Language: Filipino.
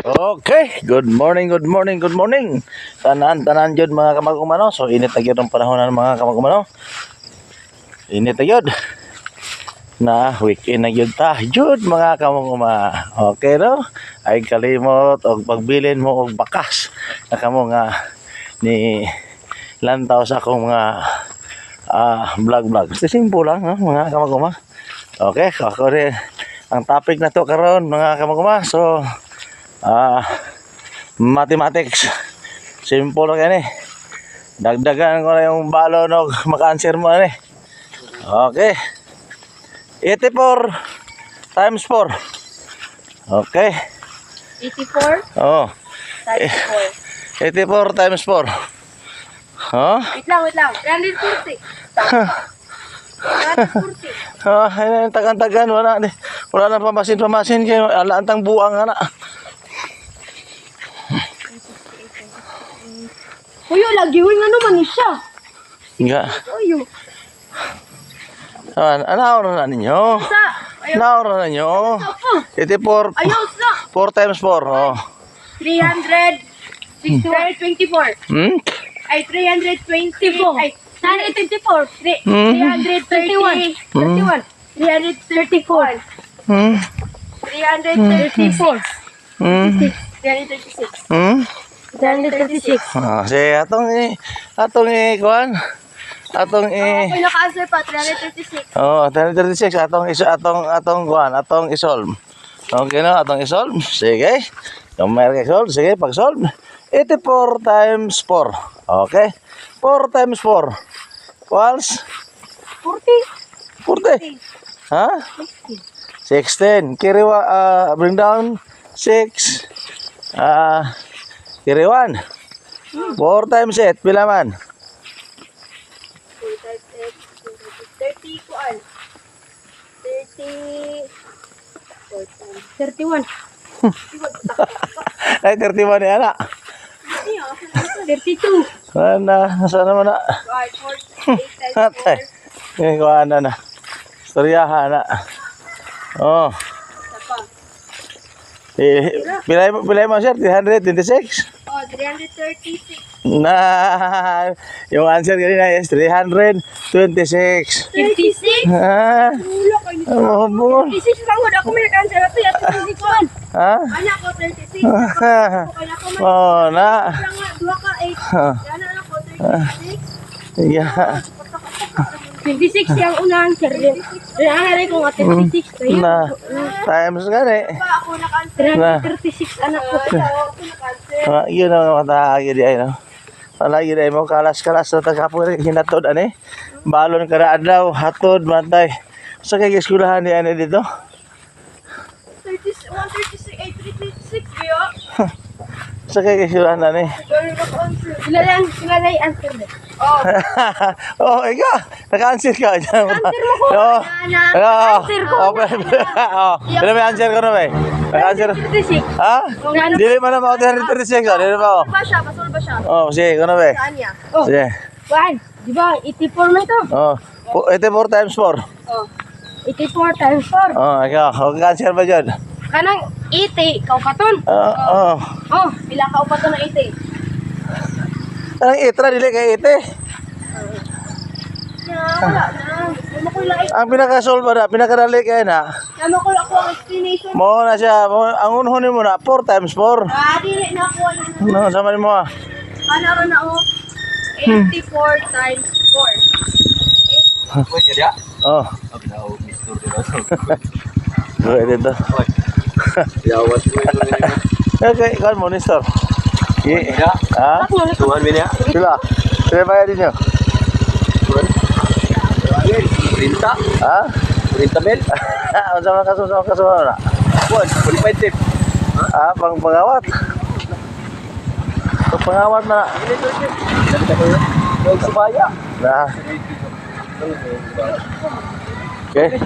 Okay, good morning. Tanan jud mga kamag-umano. So init na gyud ang panahon ng mga kamag-umano. Init na gyud. Na weekend na gyud ta. Jud mga kamag-umano. Okay no? Ay kalimot og pagbilin mo og bakas. Na kamo nga ni lantaw sa akong mga vlog. Simple lang no, mga kamag-umano. Okay, ako rin ang topic na to karon mga kamag-umano. So mathematics. Simple lang yan eh. Dagdagan ko na yung balon o maka-answer mo yan eh. Okay. 84 times 4. Okay. 84 Oh. times 84 times 4. Huh? 4. Wait lang. 340. 340. Ayun, tagan-tagan. Wala na pamasin. Kayo, alaantang buang na. Kuya, lagi yung ano man siya. Nga. Kuya. Ano na ninyo? Sa. Ano na ninyo? 84. Ayaw sa. 4 times 4. Oh. 324. Hmm? Ay, 324. Ay, 324. 331. 334. Hmm? 334. Hmm? 336. Hmm? 336. Sige, atong kuan. Atong Okay, naka-answer pa. 336. Oh, 336 atong kuan, atong i-solve. Okay no, atong i-solve. Sige. Kamay kay solve, sige, pag-solve. 84 times 4. Okay? 4 times 4. Equals 40. 40. Ha? 16. Bring down 6. Carry 1. 4 times 8. Pila man? 30 kuan. 31. Ay, 31 yan na. 32. Nasaan naman na? 8 Atay. Ngayon ko na. Storyahan na. Oh. Pilay mo sir, 326? Oh, 336. Na, yung answer kanina is 326. 56? Ha? Ulo ko ini. Bungon. 36 lang ako may answer ato ya 36. Ha? Ana ko 36. Kaya ko may Oh, na. lang nga 2 ka 8. Ana ako 36. Yeah. 26 yung unang answer din. Rinangaray ko nga 36 kayo. Na. Times gani. Ako naka-answer. 36 anak ko. Yun ang matahagi di ay no. Palagi di mo kalas-kalas na tagapon hinatod ani. Balon kada adlaw hatod mantay. Sa kay eskwelahan di ani dito. 136 836 kayo. Sa kay eskwelahan ani. Sila lang answer din. Oh. Oh, ika. Naka-answer ka dyan. Answer mo ko. Oh. Answer ko. Oh. Dili may answer ko na ba? Naka-answer. 36. Ha? Dili man na mo 336 ko. Dili pa Basol ba siya? Basol ba siya? Oh, sige, ko na ba? Saan niya? Oh. Sige. Juan, di ba 84 man to? Oh. 84 times 4. Oh. 84 times 4. Oh, ikaw. Naka-answer ba dyan? Kanang 80, ikaw paton. Oh. Oh, pila ka paton ng 80? Ang itra dili kay ite. Wala na. Naman ko lang. Ang pinaka-solve na, pinakadali kay na. Naman ko ako ang explanation. Mo na siya, ang unhunin mo na 4 times 4. Dili na ako. No, sama mo ah. Ano ron na oh? 84 times 4. Oh. Pwede dito. Okay, ikaw mo ni store. Ha? Tuhan bini ya. Sila. Sila bayar din nyo. Perintah. Ha? Perintah bel. Sama kaso na. Buat, qualified tip. Pangawat. Pangawat na. Huwag subaya. Nah. Okay.